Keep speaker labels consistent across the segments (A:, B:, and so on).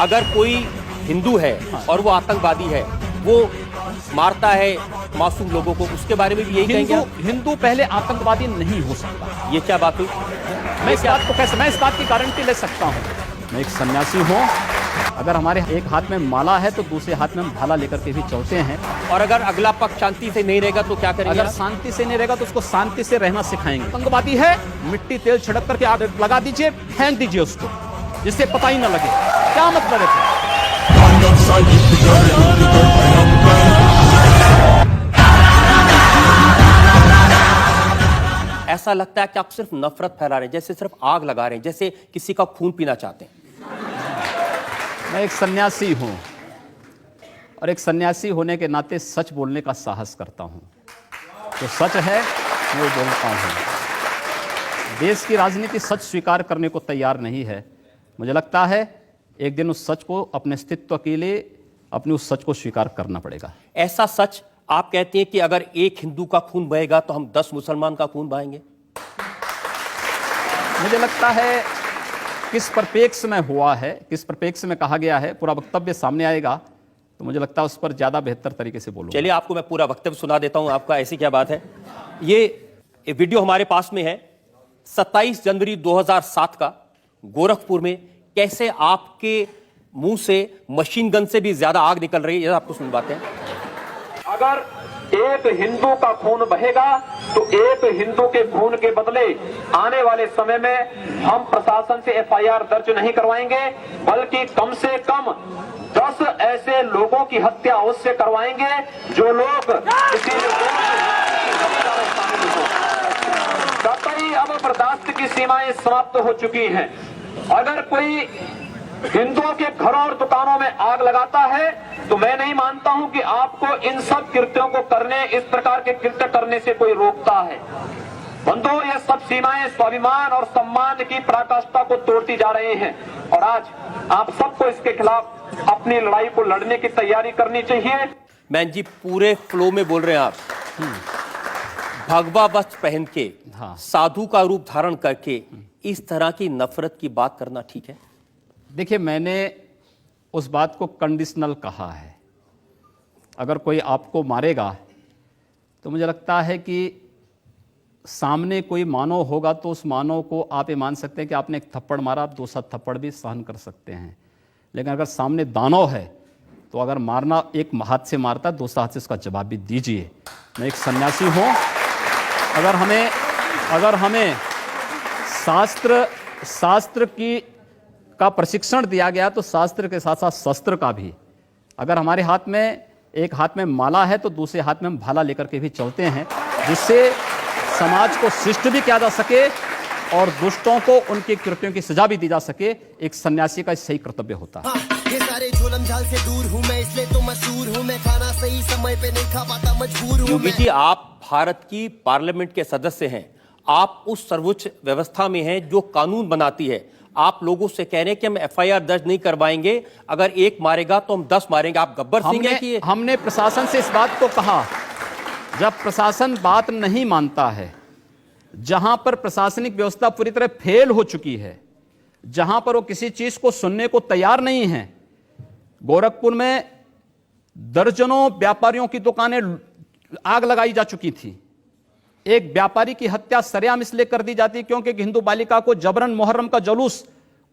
A: अगर कोई हिंदू है और वो आतंकवादी है, वो मारता है मासूम लोगों को, उसके बारे में भी यही कहेंगे आप?
B: हिंदू पहले आतंकवादी नहीं हो सकता।
A: ये क्या बात हुई?
B: मैं इस बात की गारंटी ले सकता हूँ। मैं एक सन्यासी हूँ। अगर हमारे एक हाथ में माला है तो दूसरे हाथ में हम भाला लेकर के भी चलते हैं।
A: और अगर अगला पक्ष शांति से नहीं रहेगा तो क्या करेंगे?
B: अगर शांति से नहीं रहेगा तो उसको शांति से रहना सिखाएंगे। आतंकवादी है, मिट्टी तेल छिड़क करके आग लगा दीजिए, फेंक दीजिए उसको, जिससे पता ही ना लगे। क्या मतलब है?
A: ऐसा लगता है कि आप सिर्फ नफरत फैला रहे हैं, जैसे सिर्फ आग लगा रहे हैं, जैसे किसी का खून पीना चाहते हैं।
B: मैं एक सन्यासी हूं और एक सन्यासी होने के नाते सच बोलने का साहस करता हूं। जो सच है वो बोलता हूं। देश की राजनीति सच स्वीकार करने को तैयार नहीं है। मुझे लगता है एक दिन उस सच को अपने अस्तित्व के लिए अपने उस सच को स्वीकार करना पड़ेगा।
A: ऐसा सच आप कहते हैं कि अगर एक हिंदू का खून बहेगा तो हम 10 मुसलमान का खून बहाएंगे?
B: मुझे लगता है किस परिप्रेक्ष्य में हुआ है, किस परिप्रेक्ष्य में कहा गया है, पूरा वक्तव्य सामने आएगा तो मुझे लगता है उस पर ज्यादा बेहतर तरीके से बोलूंगा।
A: चलिए आपको मैं पूरा वक्तव्य सुना देता हूं आपका। ऐसी क्या बात है? ये वीडियो हमारे पास में है 27 जनवरी 2007 का, गोरखपुर में कैसे आपके मुंह से मशीन गन से भी ज्यादा आग निकल रही है, आपको सुनवाते हैं।
C: अगर एक हिंदू का खून बहेगा तो एक हिंदू के खून के बदले आने वाले समय में हम प्रशासन से एफआईआर दर्ज नहीं करवाएंगे, बल्कि कम से कम 10 ऐसे लोगों की हत्या उससे करवाएंगे जो लोग किसी कतई अब बर्दाश्त की सीमाएं समाप्त हो चुकी हैं। अगर कोई हिंदुओं के घरों और दुकानों में आग लगाता है तो मैं नहीं मानता हूं कि आपको इन सब कृत्यों को करने, इस प्रकार के कृत्य करने से कोई रोकता है। बंधुओं, ये सब सीमाएं स्वाभिमान और सम्मान की पराकाष्ठा को तोड़ती जा रहे हैं और आज आप सबको इसके खिलाफ अपनी लड़ाई को लड़ने की तैयारी करनी चाहिए।
A: मैन जी पूरे फ्लो में बोल रहे हैं आप। भगवा वस्त्र पहन के,
B: हाँ।
A: साधु का रूप धारण करके इस तरह की नफरत की बात करना ठीक है?
B: देखिए, मैंने उस बात को कंडीशनल कहा है। अगर कोई आपको मारेगा तो मुझे लगता है कि सामने कोई मानव होगा तो उस मानव को आप ये मान सकते हैं कि आपने एक थप्पड़ मारा, आप दूसरा थप्पड़ भी सहन कर सकते हैं। लेकिन अगर सामने दानव है तो अगर मारना एक हाथ से मारता है, दूसरा हाथ से उसका जवाब भी दीजिए। मैं एक सन्यासी हूँ। अगर हमें शास्त्र का प्रशिक्षण दिया गया तो शास्त्र के साथ साथ शस्त्र का भी। अगर हमारे हाथ में एक हाथ में माला है तो दूसरे हाथ में हम भाला लेकर के भी चलते हैं, जिससे समाज को शिष्ट भी किया जा सके और दुष्टों को उनके कृत्यों की सजा भी दी जा सके। एक सन्यासी का सही कर्तव्य होता है।
D: ये सारे झोलम झाल से दूर हूं मैं, इसलिए तो मशहूर हूं मैं। खाना सही समय पे नहीं खा पाता, मजबूर हूं
A: योगी जी, आप भारत की पार्लियामेंट के सदस्य हैं। आप उस सर्वोच्च व्यवस्था में हैं जो कानून बनाती है। आप लोगों से कह रहे हैं कि हम एफआईआर दर्ज नहीं करवाएंगे, अगर एक मारेगा तो हम 10 मारेंगे। आप गब्बर सिंह हैं कि
B: हमने प्रशासन से इस बात को कहा। जब प्रशासन बात नहीं मानता है, जहां पर प्रशासनिक व्यवस्था पूरी तरह फेल हो चुकी है, जहां पर वो किसी चीज को सुनने को तैयार नहीं है। गोरखपुर में दर्जनों व्यापारियों की दुकानें आग लगाई जा चुकी थी। एक व्यापारी की हत्या सरेआम इसलिए कर दी जाती क्योंकि हिंदू बालिका को जबरन मुहर्रम का जुलूस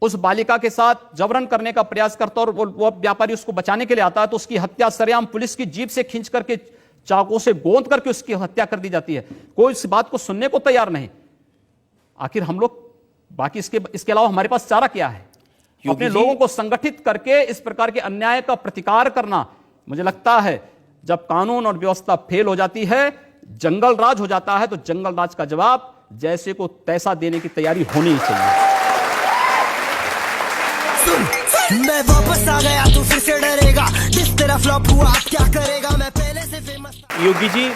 B: उस बालिका के साथ जबरन करने का प्रयास करता और वो व्यापारी उसको बचाने के लिए आता है तो उसकी हत्या सरेआम पुलिस की जीप से खींच करके, चाकू से गोंद करके उसकी हत्या कर दी जाती है। कोई इस बात को सुनने को तैयार नहीं। आखिर हम लोग बाकी इसके अलावा हमारे पास चारा क्या है? अपने लोगों को संगठित करके इस प्रकार के अन्याय का प्रतिकार करना। मुझे लगता है जब कानून और व्यवस्था फेल हो जाती है, जंगल राज हो जाता है, तो जंगल राज का जवाब जैसे को तैसा देने की तैयारी होनी ही चाहिए।
D: मैं वापस आ गया तू फिर से डरेगा, जिस तरह फ्लॉप हुआ आप क्या करेगा, मैं पहले से फेमस।
A: योगी जी,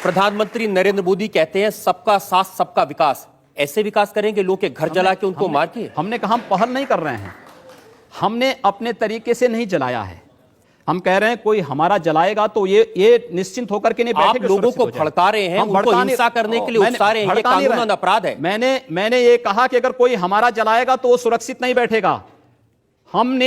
A: प्रधानमंत्री नरेंद्र मोदी कहते हैं सबका साथ सबका विकास। ऐसे विकास करेंगे लोग के घर जला के उनको मार के?
B: हमने कहा हम पहल नहीं कर रहे हैं। हमने अपने तरीके से नहीं जलाया है। हम कह रहे हैं कोई हमारा जलाएगा तो ये निश्चिंत होकर के नहीं बैठेंगे।
A: आप लोगों को भड़का रहे हैं, उनको हिंसा करने के लिए उकसा रहे हैं, ये कानूनन अपराध है।
B: मैंने ये कहा कि अगर कोई हमारा जलाएगा तो वो सुरक्षित नहीं बैठेगा। हम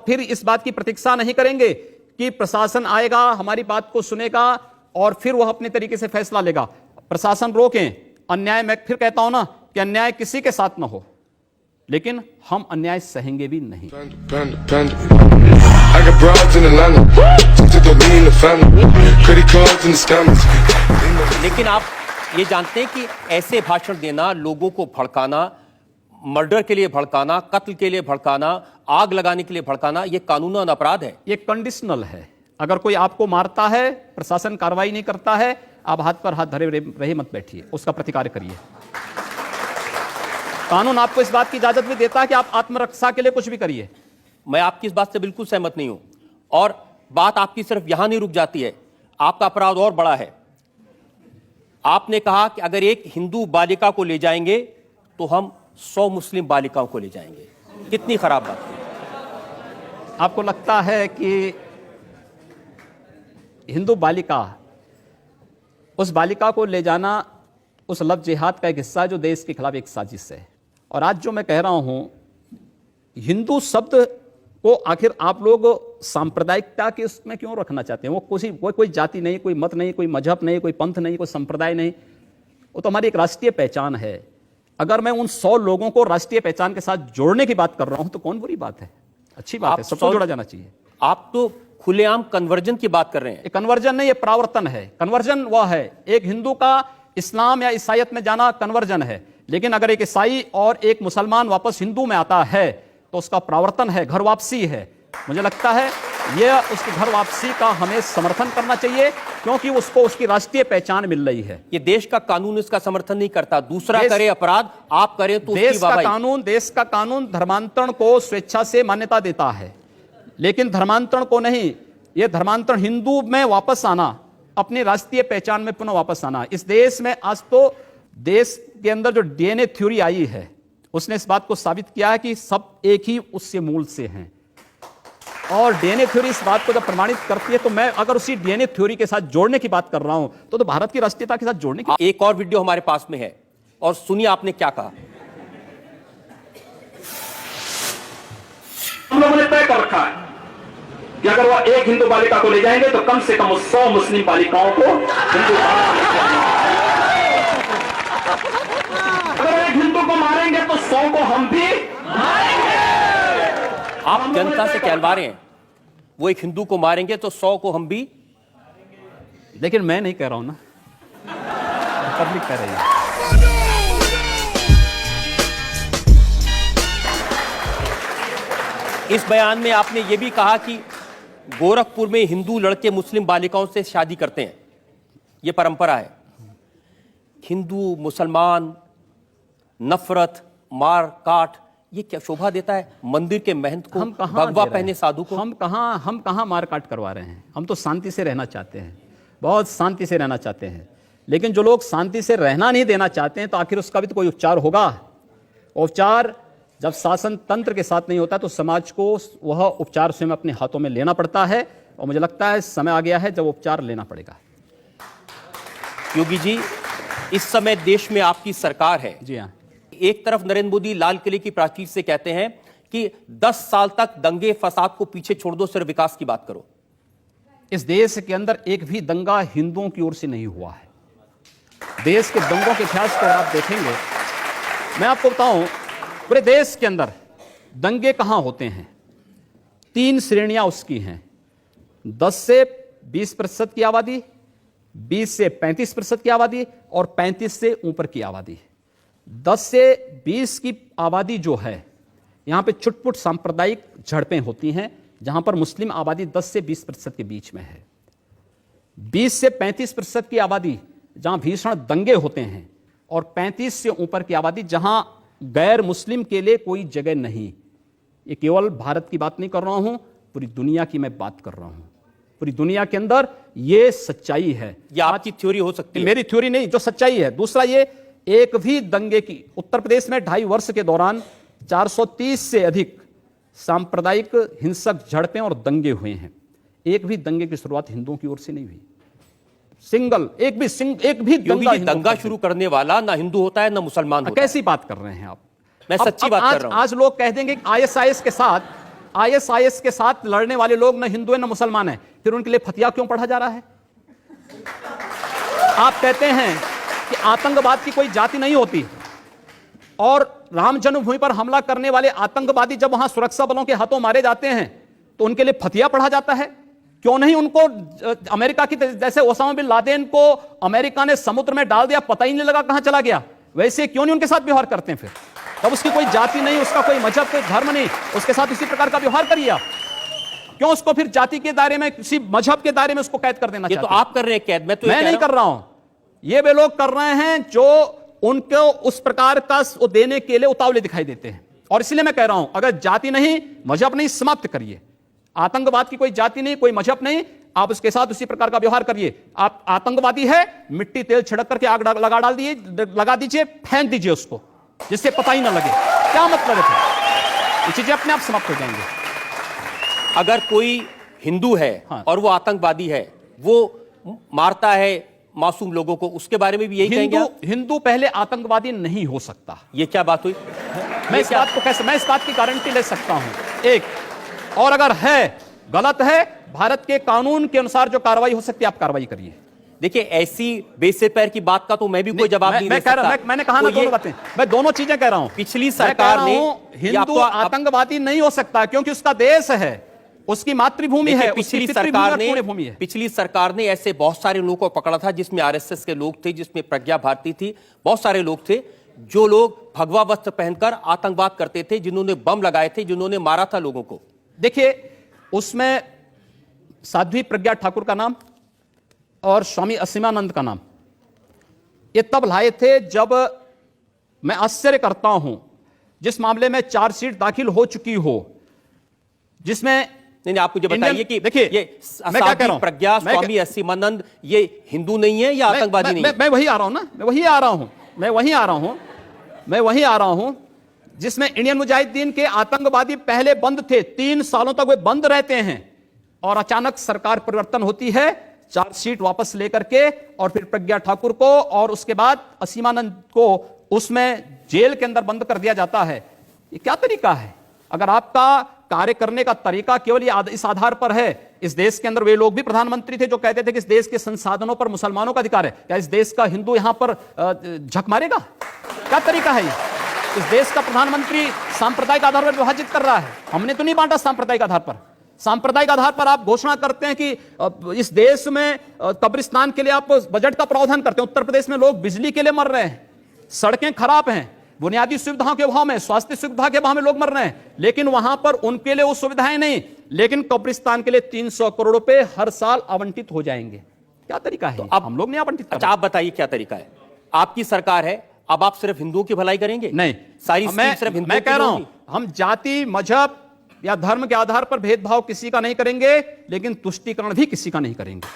B: फिर इस बात की प्रतीक्षा नहीं करेंगे कि प्रशासन आएगा, हमारी बात को सुनेगा और फिर वह अपने तरीके से फैसला लेगा। प्रशासन रोकें अन्याय। मैं फिर कहता हूं ना कि अन्याय किसी के साथ ना हो, लेकिन हम अन्याय सहेंगे भी नहीं।
E: I got broads in Atlanta, to the me in the family, credit cards and the scammers.
A: लेकिन आप ये जानते हैं कि ऐसे भाषण देना, लोगों को भड़काना, मर्डर के लिए भड़काना, कत्ल के लिए भड़काना, आग लगाने के लिए भड़काना, यह कानूनन अपराध है।
B: ये कंडीशनल है। अगर कोई आपको मारता है, प्रशासन कार्रवाई नहीं करता है, आप हाथ पर हाथ धरे रहे मत बैठिए, उसका प्रतिकार करिए। कानून आपको इस बात की इजाजत भी देता है कि आप आत्मरक्षा के लिए कुछ भी करिए।
A: मैं आपकी इस बात से बिल्कुल सहमत नहीं हूं, और बात आपकी सिर्फ यहां नहीं रुक जाती है, आपका अपराध और बड़ा है। आपने कहा कि अगर एक हिंदू बालिका को ले जाएंगे तो हम 100 मुस्लिम बालिकाओं को ले जाएंगे। कितनी खराब बात है।
B: आपको लगता है कि हिंदू बालिका, उस बालिका को ले जाना उस लव जिहाद का एक हिस्सा है जो देश के खिलाफ एक साजिश है। और आज जो मैं कह रहा हूं, हिंदू शब्द को आखिर आप लोग सांप्रदायिकता के उसमें क्यों रखना चाहते हैं? वो कोई जाति नहीं, कोई मत नहीं, कोई मजहब नहीं, कोई पंथ नहीं, कोई संप्रदाय नहीं, वो तो हमारी एक राष्ट्रीय पहचान है। अगर मैं उन 100 लोगों को राष्ट्रीय पहचान के साथ जोड़ने की बात कर रहा हूं तो कौन बुरी बात है? अच्छी बात है, सबको जोड़ा जाना चाहिए।
A: आप तो खुलेआम कन्वर्जन की बात कर रहे हैं।
B: कन्वर्जन नहीं, ये प्रावर्तन है। कन्वर्जन वह है, एक हिंदू का इस्लाम या ईसाइयत में जाना कन्वर्जन है। लेकिन अगर एक ईसाई और एक मुसलमान वापस हिंदू में आता है तो उसका प्रावर्तन है, घर वापसी है। मुझे लगता है यह उसकी घर वापसी का हमें समर्थन करना चाहिए, क्योंकि उसको उसकी राष्ट्रीय पहचान मिल रही है।
A: ये देश का कानून इसका समर्थन नहीं करता। दूसरा करे अपराध, आप करें तो
B: देश का कानून धर्मांतरण को स्वेच्छा से मान्यता देता है, लेकिन धर्मांतरण को नहीं। यह धर्मांतरण हिंदू में वापस आना, अपनी राष्ट्रीय पहचान में पुनः वापस आना। इस देश में आज तो देश के अंदर जो डीएनए थ्योरी आई है, उसने इस बात को साबित किया है कि सब एक ही उससे मूल से हैं। और डीएनए थ्योरी इस बात को जब प्रमाणित करती है, तो मैं अगर उसी डीएनए थ्योरी के साथ जोड़ने की बात कर रहा हूं तो भारत की राष्ट्रीयता के साथ जोड़ने की।
A: एक और वीडियो हमारे पास में है, और सुनिए आपने क्या कहा।
C: हम लोगों ने तय कर रखा है कि अगर वह एक हिंदू बालिका को ले जाएंगे तो कम से कम 100 मुस्लिम बालिकाओं को हिंदू। अगर एक हिंदू को मारेंगे तो 100 को हम भी मारेंगे।
A: आप जनता से कहलवा रहे हैं, वो एक हिंदू को मारेंगे तो 100 को हम भी।
B: लेकिन मैं नहीं कह रहा हूं ना, पब्लिक कह रही है।
A: इस बयान में आपने ये भी कहा कि गोरखपुर में हिंदू लड़के मुस्लिम बालिकाओं से शादी करते हैं, ये परंपरा है। हिंदू मुसलमान, नफरत, मार काट, ये क्या शोभा देता है मंदिर के महंत को, भगवा पहने साधु को?
B: हम कहां मार काट करवा रहे हैं? हम तो शांति से रहना चाहते हैं, बहुत शांति से रहना चाहते हैं। लेकिन जो लोग शांति से रहना नहीं देना चाहते हैं, तो आखिर उसका भी तो कोई उपचार होगा। उपचार जब शासन तंत्र के साथ नहीं होता तो समाज को वह उपचार स्वयं अपने हाथों में लेना पड़ता है। और मुझे लगता है समय आ गया है जब उपचार लेना पड़ेगा।
A: योगी जी, इस समय देश में आपकी सरकार है।
B: जी हाँ।
A: एक तरफ नरेंद्र मोदी लाल किले की प्राचीर से कहते हैं कि 10 साल तक दंगे फसाद को पीछे छोड़ दो, सिर्फ विकास की बात करो।
B: इस देश के अंदर एक भी दंगा हिंदुओं की ओर से नहीं हुआ है। देश के दंगों के इतिहास को आप देखेंगे, मैं आपको बताऊं, पूरे देश के अंदर दंगे कहां होते हैं? 3 श्रेणियां उसकी हैं। 10 से 20% की आबादी, 20 से 35% की आबादी और 35 से ऊपर की आबादी। 10 से 20 की आबादी जो है, यहां पे छुटपुट सांप्रदायिक झड़पें होती हैं, जहां पर मुस्लिम आबादी 10 से 20% के बीच में है। 20 से 35% की आबादी जहां भीषण दंगे होते हैं, और 35 से ऊपर की आबादी जहां गैर मुस्लिम के लिए कोई जगह नहीं। ये केवल भारत की बात नहीं कर रहा हूं, पूरी दुनिया की मैं बात कर रहा हूं। पूरी दुनिया के अंदर ये सच्चाई है।
A: ये आपकी थ्योरी हो सकती है,
B: मेरी थ्योरी नहीं, जो सच्चाई है। दूसरा, ये एक भी दंगे की, उत्तर प्रदेश में 2.5 वर्ष के दौरान 430 से अधिक सांप्रदायिक हिंसक झड़पें और दंगे हुए हैं। एक भी दंगे की शुरुआत हिंदुओं की ओर से नहीं हुई। एक भी दंगा
A: शुरू करने वाला ना हिंदू होता है ना मुसलमान होता है।
B: कैसी बात कर रहे हैं आप?
A: मैं सच्ची बात कर रहा हूं।
B: आज लोग कह देंगे आईएसआईएस के साथ लड़ने वाले लोग न हिंदू है न मुसलमान है, फिर उनके लिए फतिया क्यों पढ़ा जा रहा है? आप कहते हैं कि आतंकवाद की कोई जाति नहीं होती, और राम जन्मभूमि पर हमला करने वाले आतंकवादी जब वहां सुरक्षा बलों के हाथों मारे जाते हैं तो उनके लिए फतिया पढ़ा जाता है। क्यों नहीं उनको अमेरिका की जैसे ओसामा बिन लादेन को अमेरिका ने समुद्र में डाल दिया, पता ही नहीं लगा कहां चला गया, वैसे क्यों नहीं उनके साथ व्यवहार करते हैं? फिर तब उसकी कोई जाति नहीं, उसका कोई मजहब, कोई धर्म नहीं, उसके साथ इसी प्रकार का व्यवहार करिए आप। क्यों उसको फिर जाति के दायरे में, किसी मजहब के दायरे में उसको कैद कर देना
A: ये
B: चाहते
A: तो आप कर रहे हैं कैद, मैं
B: नहीं कर रहा हूं। ये वे लोग कर रहे हैं जो उनको उस प्रकार का वो देने के लिए उतावले दिखाई देते हैं। और इसलिए मैं कह रहा हूं, अगर जाति नहीं, मजहब नहीं, समाप्त करिए। आतंकवाद की कोई जाति नहीं, कोई मजहब नहीं, आप उसके साथ उसी प्रकार का व्यवहार करिए। आप आतंकवादी है, मिट्टी तेल छिड़क करके आग लगा दीजिए, फेंक दीजिए उसको, जिससे पता ही ना लगे। क्या मतलब है? ये चीजें अपने आप समाप्त हो जाएंगे।
A: अगर कोई हिंदू है और वो आतंकवादी है, वो मारता है मासूम लोगों को, उसके बारे में भी यही कहेंगे आप?
B: हिंदू पहले आतंकवादी नहीं हो सकता।
A: ये क्या बात हुई?
B: मैं इस बात की गारंटी ले सकता हूं। एक और, अगर है, गलत है, भारत के कानून के अनुसार जो कार्रवाई हो सकती है आप कार्रवाई करिए।
A: देखिए, ऐसी बेसिर पैर की बात का तो मैं भी कोई जवाब नहीं दे सकता।
B: मैंने कहा ना दोनों बातें, मैं दोनों चीजें कह रहा हूं।
A: पिछली सरकार ने
B: हिंदू आतंकवादी नहीं हो सकता, क्योंकि उसका देश है, उसकी मातृभूमि है,
A: पिछली सरकार ने ऐसे बहुत सारे लोगों को पकड़ा था, जिसमें आरएसएस के लोग थे, जिसमें प्रज्ञा भारती थी, बहुत सारे लोग थे जो लोग भगवा वस्त्र पहनकर आतंकवाद करते थे, जिन्होंने बम लगाए थे, जिन्होंने मारा था लोगों को।
B: देखिए, उसमें साध्वी प्रज्ञा ठाकुर का नाम और स्वामी असीमानंद का नाम ये तब लाए थे जब, मैं आश्चर्य करता हूं, जिस मामले में चार्जशीट दाखिल हो चुकी हो, जिसमें
A: नहीं, आप मुझे बताइए कि
B: देखिए,
A: ये साध्वी प्रज्ञा, स्वामी असीमानंद, ये हिंदू नहीं है या आतंकवादी नहीं है?
B: मैं वही आ रहा हूं ना, मैं वही आ रहा हूं जिसमें इंडियन मुजाहिदीन के आतंकवादी पहले बंद थे, 3 सालों तक वे बंद रहते हैं, और अचानक सरकार परिवर्तन होती है, चार्जशीट वापस लेकर के, और फिर प्रज्ञा ठाकुर को और उसके बाद असीमानंद को उसमें जेल के अंदर बंद कर दिया जाता है। ये क्या तरीका है? अगर आपका कार्य करने का तरीका केवल इस आधार पर है, इस देश के अंदर वे लोग भी प्रधानमंत्री थे जो कहते थे कि इस देश के संसाधनों पर मुसलमानों का अधिकार है, क्या इस देश का हिंदू यहां पर झक मारेगा? क्या तरीका है ये? इस देश का प्रधानमंत्री सांप्रदायिक आधार पर विभाजित कर रहा है। हमने तो नहीं बांटा सांप्रदायिक आधार पर। सांप्रदायिक आधार पर आप घोषणा करते हैं कि इस देश में कब्रिस्तान के लिए आप बजट का प्रावधान करते हैं। उत्तर प्रदेश में लोग बिजली के लिए मर रहे हैं, सड़कें खराब हैं, बुनियादी सुविधाओं के अभाव में, स्वास्थ्य सुविधा के अभाव में लोग मर रहे हैं, लेकिन वहां पर उनके लिए वो सुविधाएं नहीं, लेकिन कब्रिस्तान के लिए 300 करोड़ रुपए हर साल आवंटित हो जाएंगे। क्या तरीका है?
A: तो अब
B: हम लोग नहीं आवंटित।
A: अच्छा, आप बताइए क्या तरीका है? आपकी सरकार है, अब आप सिर्फ हिंदुओं की भलाई करेंगे?
B: नहीं,
A: सारी सिर्फ हिंदुओं
B: मैं कह रहा हूं, हम जाति, मजहब या धर्म के आधार पर भेदभाव किसी का नहीं करेंगे, लेकिन तुष्टीकरण भी किसी का नहीं करेंगे।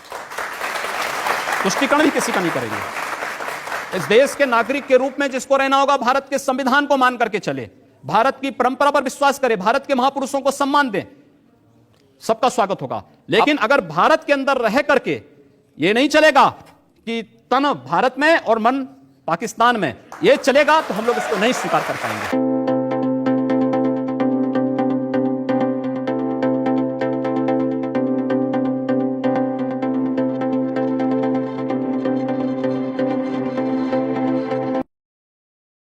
B: तुष्टीकरण भी किसी का नहीं करेंगे। इस देश के नागरिक के रूप में जिसको रहना होगा, भारत के संविधान को मान करके चले, भारत की परंपरा पर विश्वास करे, भारत के महापुरुषों को सम्मान दें, सबका स्वागत होगा। लेकिन अगर भारत के अंदर रह करके ये नहीं चलेगा कि तन भारत में और मन पाकिस्तान में, ये चलेगा तो हम लोग इसको नहीं स्वीकार कर पाएंगे।